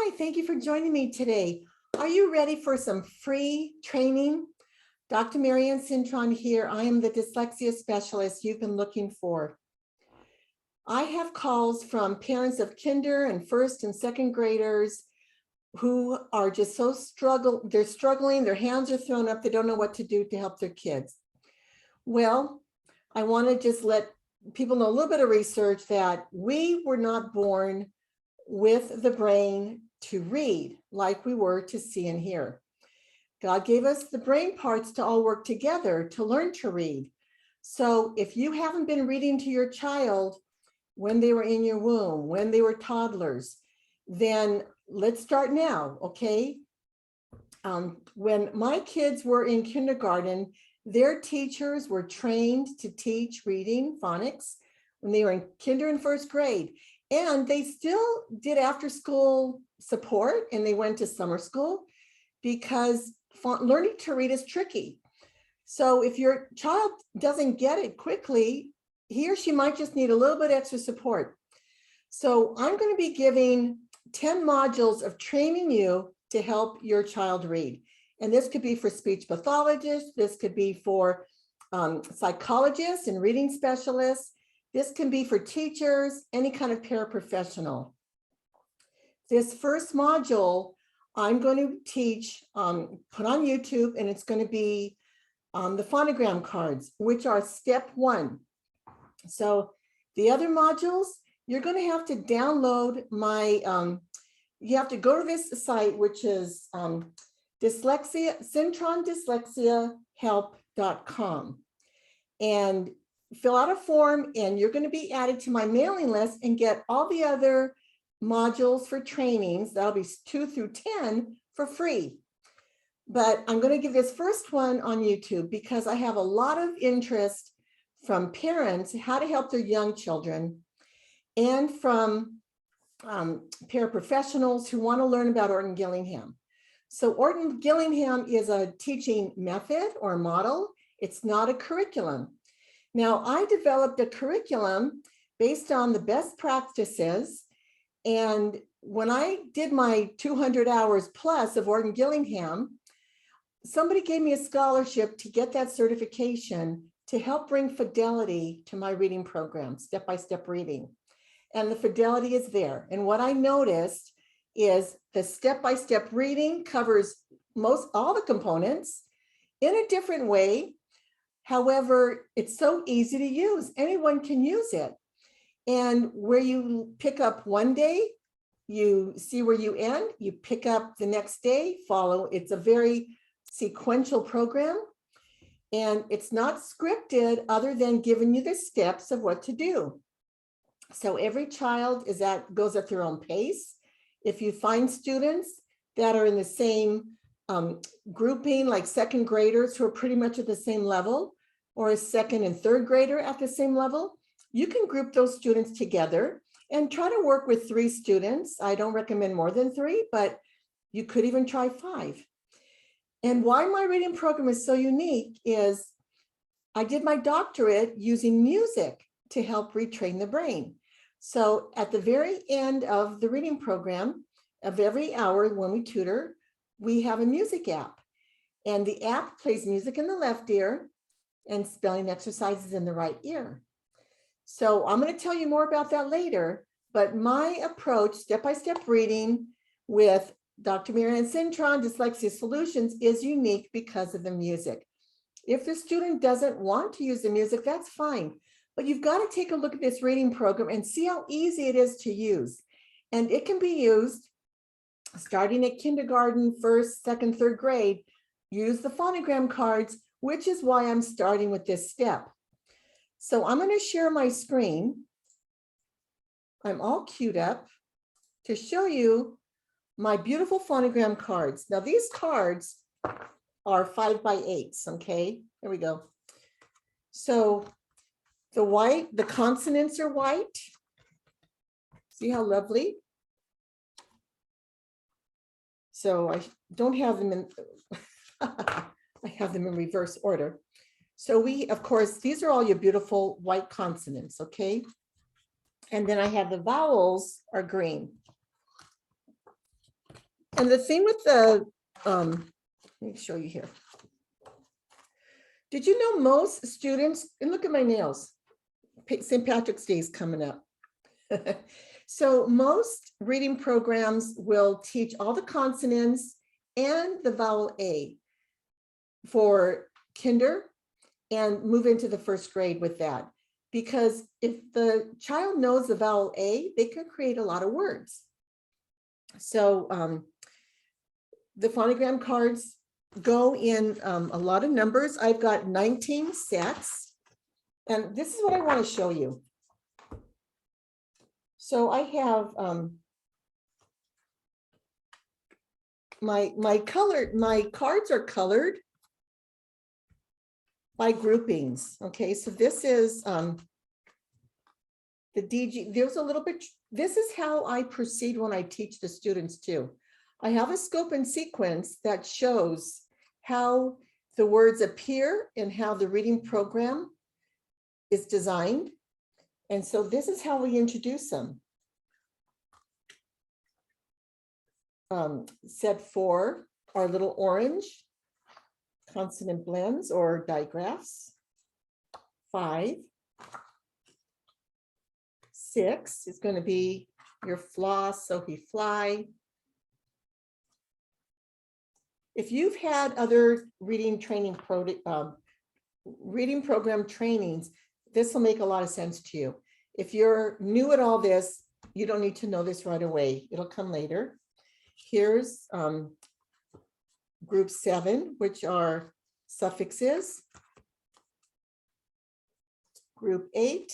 Hi, thank you for joining me today. Are you ready for some free training? Dr. Marianne Cintron here. I am the Dyslexia Specialist you've been looking for. I have calls from parents of kinder and first and second graders who are just so they're struggling, their hands are thrown up, they don't know what to do to help their kids. Well, I want to just let people know a little bit of research that we were not born with the brain to read like we were to see and hear. God gave us the brain parts to all work together to learn to read. So if you haven't been reading to your child when they were in your womb, when they were toddlers, then let's start now, okay? When my kids were in kindergarten, their teachers were trained to teach reading, phonics, when they were in kinder and first grade. And they still did after school support, and they went to summer school because learning to read is tricky. So if your child doesn't get it quickly, he or she might just need a little bit extra support. So I'm going to be giving 10 modules of training you to help your child read. And this could be for speech pathologists. This could be for psychologists and reading specialists. This can be for teachers, any kind of paraprofessional. This first module, I'm going to teach, put on YouTube, and it's going to be the Phonogram Cards, which are step 1. So the other modules, you're going to have to download my, you have to go to this site, which is CintronDyslexiaHelp.com, and fill out a form, and you're going to be added to my mailing list and get all the other modules for trainings. That'll be 2 through 10 for free. But I'm going to give this first one on YouTube because I have a lot of interest from parents how to help their young children, and from paraprofessionals who want to learn about Orton Gillingham. So Orton Gillingham is a teaching method or model. It's not a curriculum. Now, I developed a curriculum based on the best practices. And when I did my 200 hours plus of Orton Gillingham, somebody gave me a scholarship to get that certification to help bring fidelity to my reading program, step-by-step reading. And the fidelity is there. And what I noticed is the step-by-step reading covers all the components in a different way. However, it's so easy to use. Anyone can use it. And where you pick up one day, you see where you end, you pick up the next day, follow. It's a very sequential program. And it's not scripted other than giving you the steps of what to do. So every child goes at their own pace. If you find students that are in the same grouping, like second graders who are pretty much at the same level, or a second and third grader at the same level, you can group those students together and try to work with 3 students. I don't recommend more than 3, but you could even try 5. And why my reading program is so unique is I did my doctorate using music to help retrain the brain. So at the very end of the reading program, of every hour when we tutor, we have a music app. And the app plays music in the left ear and spelling exercises in the right ear. So I'm going to tell you more about that later, but my approach, step-by-step reading with Dr. Marianne Cintron, Dyslexia Solutions, is unique because of the music. If the student doesn't want to use the music, that's fine, but you've got to take a look at this reading program and see how easy it is to use. And it can be used starting at kindergarten, first, second, third grade. Use the Phonogram cards, which is why I'm starting with this step. So I'm going to share my screen. I'm all queued up to show you my beautiful Phonogram cards. Now these cards are 5x8s, okay? Here we go. So the consonants are white. See how lovely? So I don't have them in, I have them in reverse order. So of course, these are all your beautiful white consonants, okay? And then I have the vowels are green. And the thing with the, let me show you here. Did you know most students, and look at my nails, St. Patrick's Day is coming up. So most reading programs will teach all the consonants and the vowel A for kinder and move into the first grade with that. Because if the child knows the vowel A, they can create a lot of words. So the phonogram cards go in a lot of numbers. I've got 19 sets, and this is what I want to show you. So I have my cards are colored by groupings. Okay, so this is the DG. There's a little bit. This is how I proceed when I teach the students too. I have a scope and sequence that shows how the words appear and how the reading program is designed. And so this is how we introduce them. Set 4 are little orange consonant blends or digraphs. 5, 6 is going to be your floss, so he fly. If you've had other reading program trainings, this will make a lot of sense to you. If you're new at all this, you don't need to know this right away. It'll come later. Here's group 7, which are suffixes. Group 8,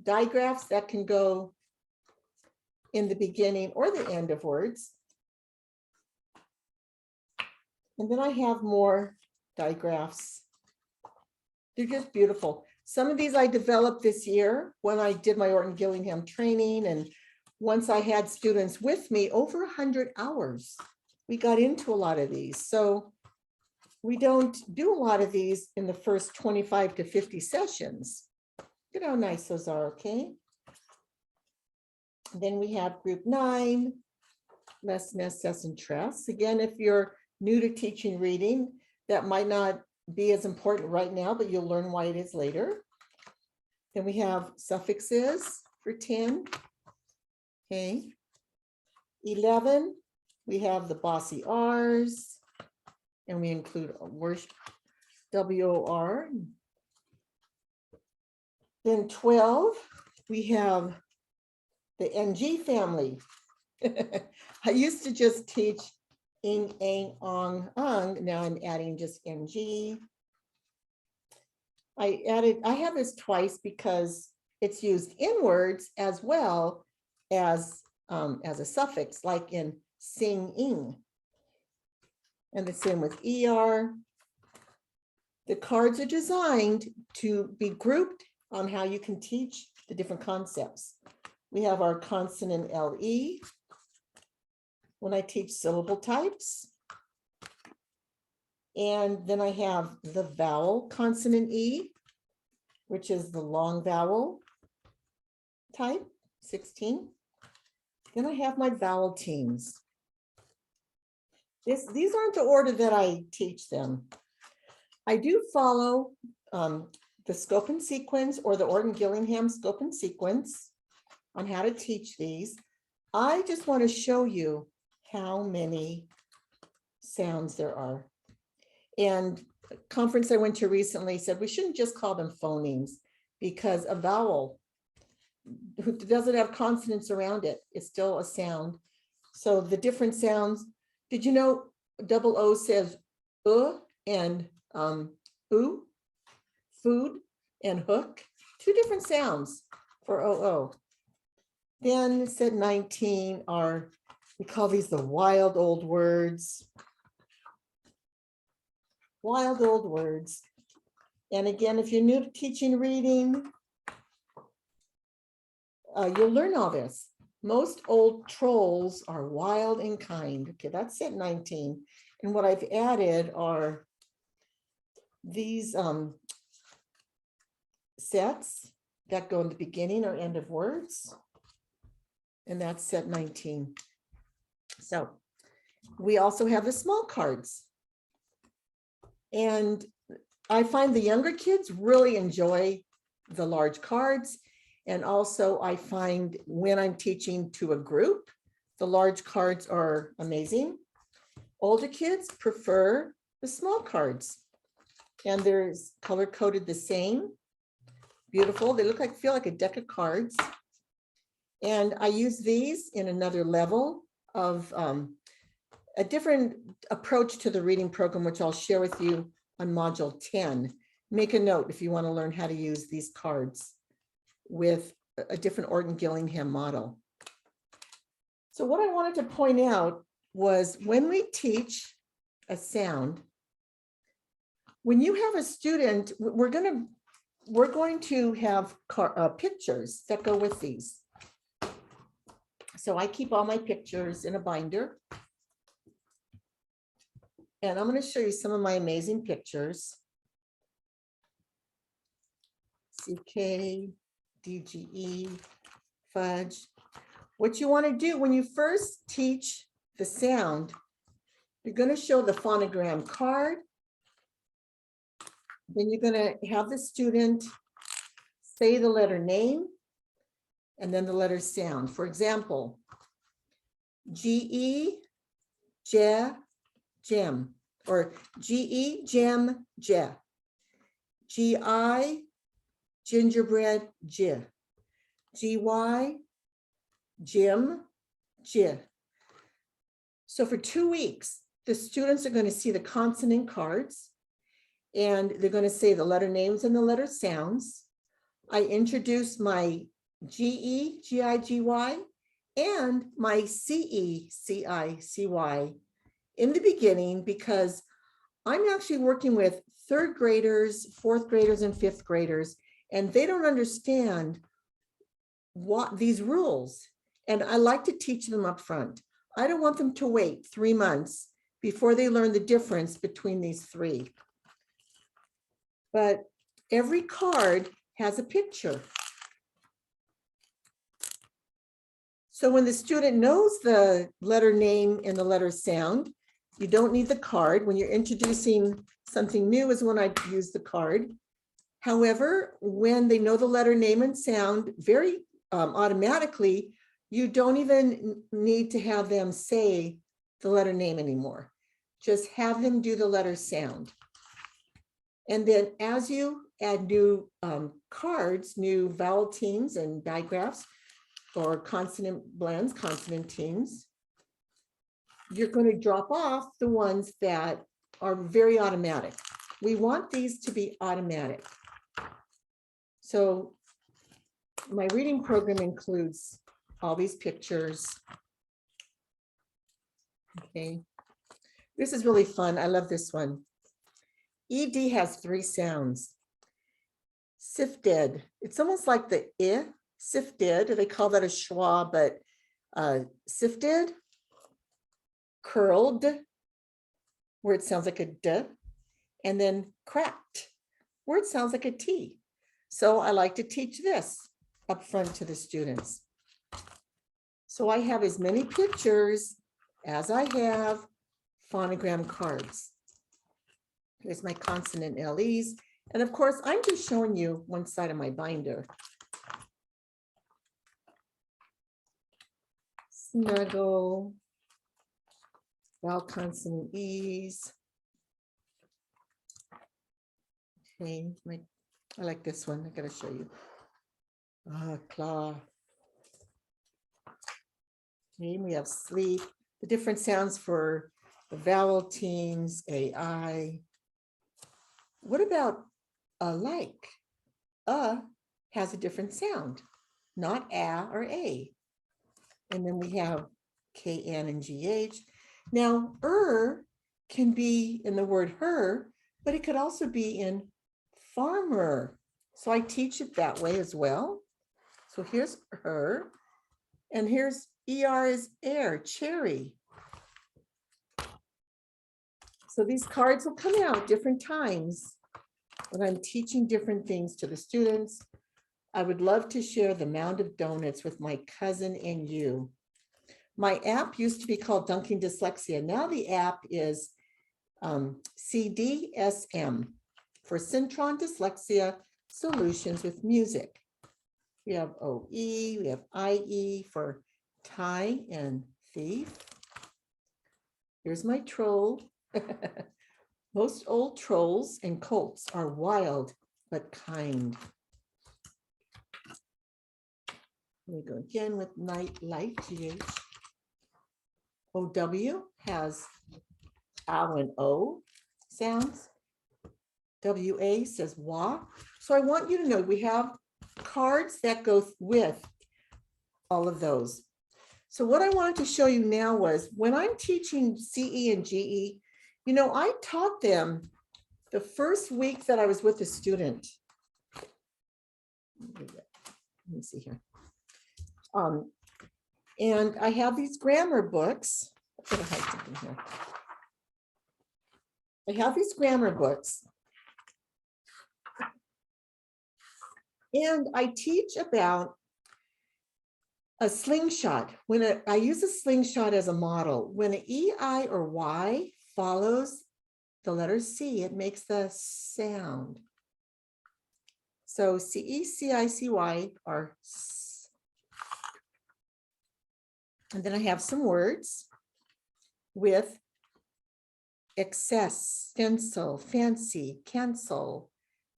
digraphs that can go in the beginning or the end of words. And then I have more digraphs. They're just beautiful. Some of these I developed this year when I did my Orton Gillingham training. And once I had students with me, over 100 hours, we got into a lot of these. So we don't do a lot of these in the first 25 to 50 sessions. Look at how nice those are, okay? Then we have group 9, less ness, cess, and tress. Again, if you're new to teaching reading, that might not be as important right now, but you'll learn why it is later. Then we have suffixes for 10. Okay. 11, we have the bossy R's, and we include worship, WOR. Then 12, we have the NG family. I used to just teach ing, ang, ong, ung. Now I'm adding just NG. I have this twice because it's used in words as well as a suffix, like in sing-ing. And the same with ER. The cards are designed to be grouped on how you can teach the different concepts. We have our consonant LE. When I teach syllable types. And then I have the vowel consonant E, which is the long vowel type, 16. Then I have my vowel teams. These aren't the order that I teach them. I do follow the scope and sequence, or the Orton Gillingham scope and sequence on how to teach these. I just want to show you how many sounds there are. And a conference I went to recently said we shouldn't just call them phonemes, because a vowel who doesn't have consonants around it is still a sound. So the different sounds, did you know double O says and oo, food and hook, 2 different sounds for OO. Then set 19 are, we call these the wild old words. Wild old words. And again, if you're new to teaching reading, you'll learn all this. Most old trolls are wild and kind. Okay, that's set 19. And what I've added are these sets that go in the beginning or end of words. And that's set 19. So we also have the small cards. And I find the younger kids really enjoy the large cards. And also I find when I'm teaching to a group, the large cards are amazing. Older kids prefer the small cards. And there's color coded the same. Beautiful. They look like, feel like a deck of cards. And I use these in another level of a different approach to the reading program, which I'll share with you on module 10. Make a note if you want to learn how to use these cards with a different Orton Gillingham model. So what I wanted to point out was when we teach a sound, when you have a student, we're going to have pictures that go with these. So I keep all my pictures in a binder. And I'm going to show you some of my amazing pictures. CK, DGE, fudge. What you want to do when you first teach the sound, you're going to show the phonogram card. Then you're going to have the student say the letter name and then the letter sound. For example, GE, Je, gem, or GE, gem, je. GI, gingerbread, j. GY, Jim, j. So for 2 weeks, the students are going to see the consonant cards and they're going to say the letter names and the letter sounds. I introduce my GE, GI, GY, and my CE, CI, CY in the beginning, because I'm actually working with 3rd graders, 4th graders, and 5th graders, and they don't understand what these rules. And I like to teach them up front. I don't want them to wait 3 months before they learn the difference between these 3. But every card has a picture. So when the student knows the letter name and the letter sound, you don't need the card. When you're introducing something new is when I use the card. However, when they know the letter name and sound very automatically, you don't even need to have them say the letter name anymore. Just have them do the letter sound. And then as you add new cards, new vowel teams and digraphs, or consonant blends, consonant teams, you're going to drop off the ones that are very automatic. We want these to be automatic. So my reading program includes all these pictures. Okay, this is really fun. I love this one. ED has 3 sounds. Sifted. It's almost like the I, sifted. They call that a schwa, but sifted. Curled, where it sounds like a D, and then cracked, where it sounds like a T. So I like to teach this up front to the students. So I have as many pictures as I have phonogram cards. Here's my consonant LEs. And of course, I'm just showing you one side of my binder. Snuggle. Vowel consonant E's. Okay, I like this one. I gotta show you. Claw. Okay, we have sleep. The different sounds for the vowel teams, AI. What about like? Has a different sound, not a or a. And then we have KN and GH. Now, can be in the word her, but it could also be in farmer. So I teach it that way as well. So here's her, and here's ER is air, cherry. So these cards will come out different times when I'm teaching different things to the students. I would love to share the mound of donuts with my cousin and you. My app used to be called Dunking Dyslexia. Now the app is CDSM for Cintron Dyslexia Solutions with Music. We have OE, we have IE for tie and thief. Here's my troll. Most old trolls and colts are wild but kind. We go again with night light, GH. OW has ow and O sounds. WA says wah. So I want you to know we have cards that go with all of those. So what I wanted to show you now was when I'm teaching CE and GE, you know, I taught them the first week that I was with a student. Let me see here. And I have these grammar books. I'm gonna hide something here. I have these grammar books. And I teach about a slingshot. When I use a slingshot as a model, when an E, I, or Y follows the letter C, it makes the sound. So CE, CI, CY are S. And then I have some words with excess, stencil, fancy, cancel,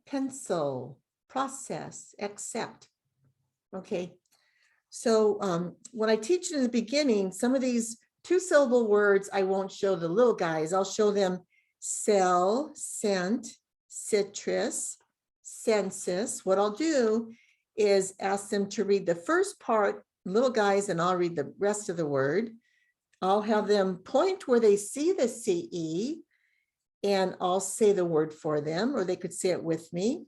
pencil, process, accept. Okay. So when I teach in the beginning, some of these 2-syllable words, I won't show the little guys. I'll show them cell, scent, citrus, census. What I'll do is ask them to read the first part, little guys, and I'll read the rest of the word. I'll have them point where they see the CE, and I'll say the word for them, or they could say it with me.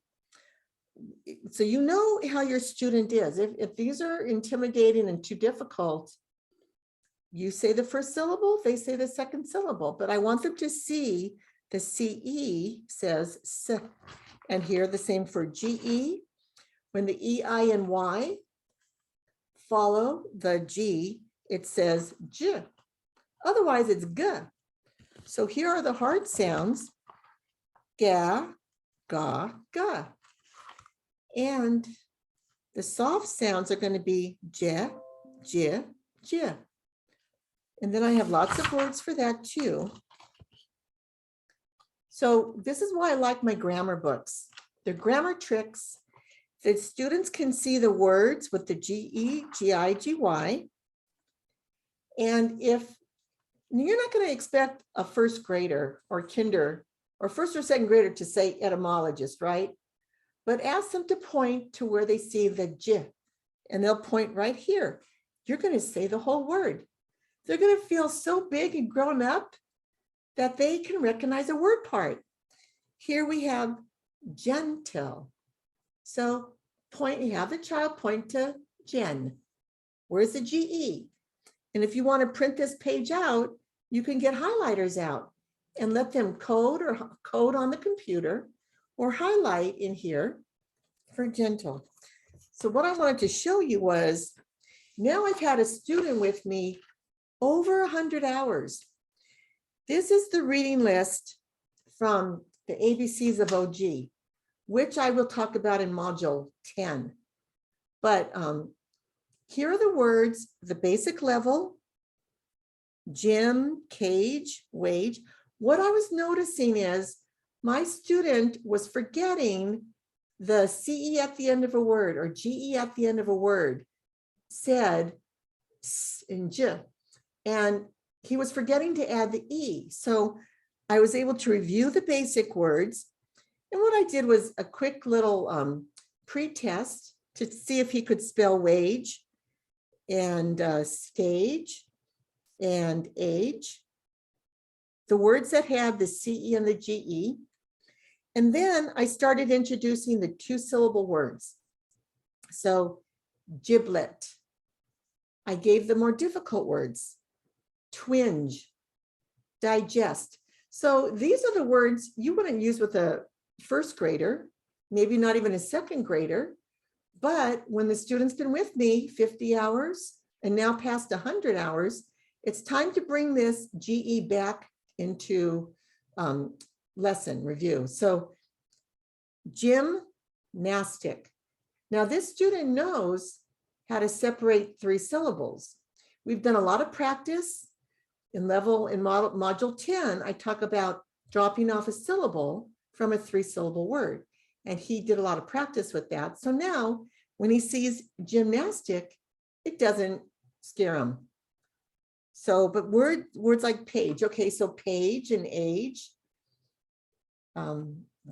So you know how your student is. If these are intimidating and too difficult, you say the first syllable, they say the second syllable, but I want them to see the CE says S, and here the same for GE. When the E, I, and Y follow the G, it says J. Otherwise it's G. So here are the hard sounds, ga, ga, ga. And the soft sounds are going to be j, j, j. And then I have lots of words for that too. So this is why I like my grammar books. They're grammar tricks. The students can see the words with the GE, GI, GY. And if you're not going to expect a first grader or kinder or first or second grader to say etymologist, right? But ask them to point to where they see the J, and they'll point right here. You're going to say the whole word. They're going to feel so big and grown up that they can recognize a word part. Here we have gentle. So point, you have the child point to Jen. Where's the GE? And if you want to print this page out, you can get highlighters out and let them code on the computer or highlight in here for gentle. So what I wanted to show you was, now I've had a student with me over 100 hours. This is the reading list from the ABCs of OG, which I will talk about in module 10. But here are the words, the basic level, gym, cage, wage. What I was noticing is my student was forgetting the CE at the end of a word or GE at the end of a word, said S and J, and he was forgetting to add the E. So I was able to review the basic words. And what I did was a quick little pre-test to see if he could spell wage and stage and age, the words that had the CE and the GE. And then I started introducing the 2-syllable words. So giblet, I gave the more difficult words, twinge, digest. So these are the words you wouldn't use with a first grader, maybe not even a second grader. But when the student's been with me 50 hours, and now past 100 hours, it's time to bring this GE back into lesson review. So gymnastic. Now this student knows how to separate 3 syllables. We've done a lot of practice in module 10. I talk about dropping off a syllable from a 3-syllable word. And he did a lot of practice with that. So now when he sees gymnastic, it doesn't scare him. So, but words like page. Okay, so page and age,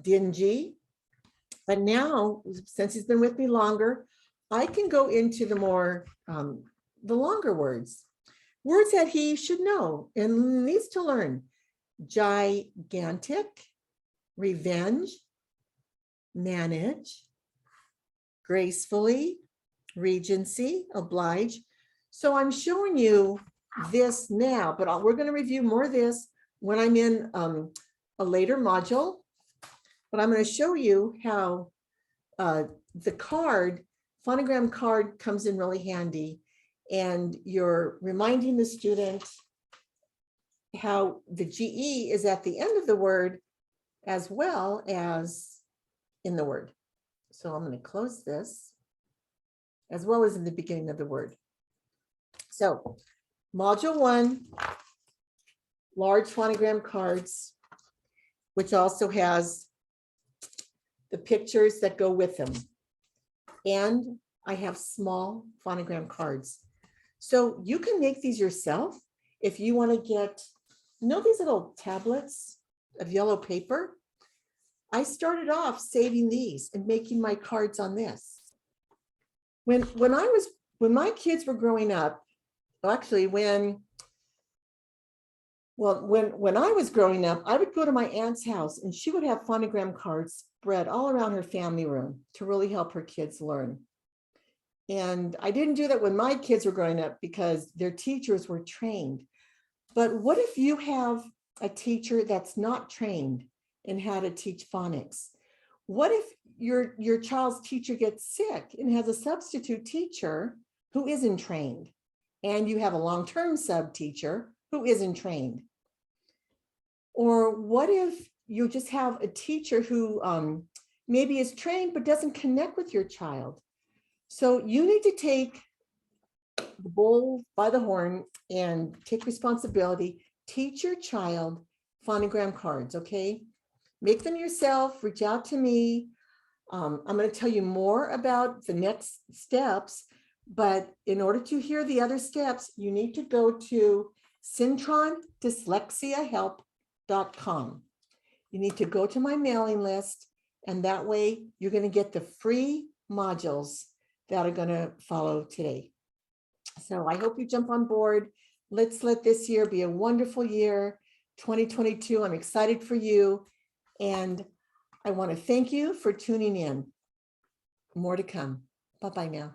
dingy. But now, since he's been with me longer, I can go into the more, the longer words. Words that he should know and needs to learn. Gigantic, revenge, manage, gracefully, regency, oblige. So I'm showing you this now, but we're going to review more of this when I'm in a later module. But I'm going to show you how the card, phonogram card, comes in really handy. And you're reminding the student how the GE is at the end of the word as well as in the word. So I'm going to close this as well as in the beginning of the word. So module 1, large phonogram cards, which also has the pictures that go with them. And I have small phonogram cards. So you can make these yourself if you want to get, these little tablets of yellow paper? I started off saving these and making my cards on this. When my kids were growing up, actually when I was growing up, I would go to my aunt's house and she would have phonogram cards spread all around her family room to really help her kids learn. And I didn't do that when my kids were growing up because their teachers were trained. But what if you have a teacher that's not trained in how to teach phonics? What if your child's teacher gets sick and has a substitute teacher who isn't trained? And you have a long-term sub teacher who isn't trained? Or what if you just have a teacher who maybe is trained but doesn't connect with your child? So you need to take the bull by the horn and take responsibility. Teach your child phonogram cards, okay? Make them yourself, reach out to me. I'm going to tell you more about the next steps, but in order to hear the other steps, you need to go to CintronDyslexiaHelp.com. You need to go to my mailing list, and that way you're going to get the free modules that are going to follow today. So I hope you jump on board. Let's let this year be a wonderful year, 2022. I'm excited for you. And I want to thank you for tuning in. More to come. Bye-bye now.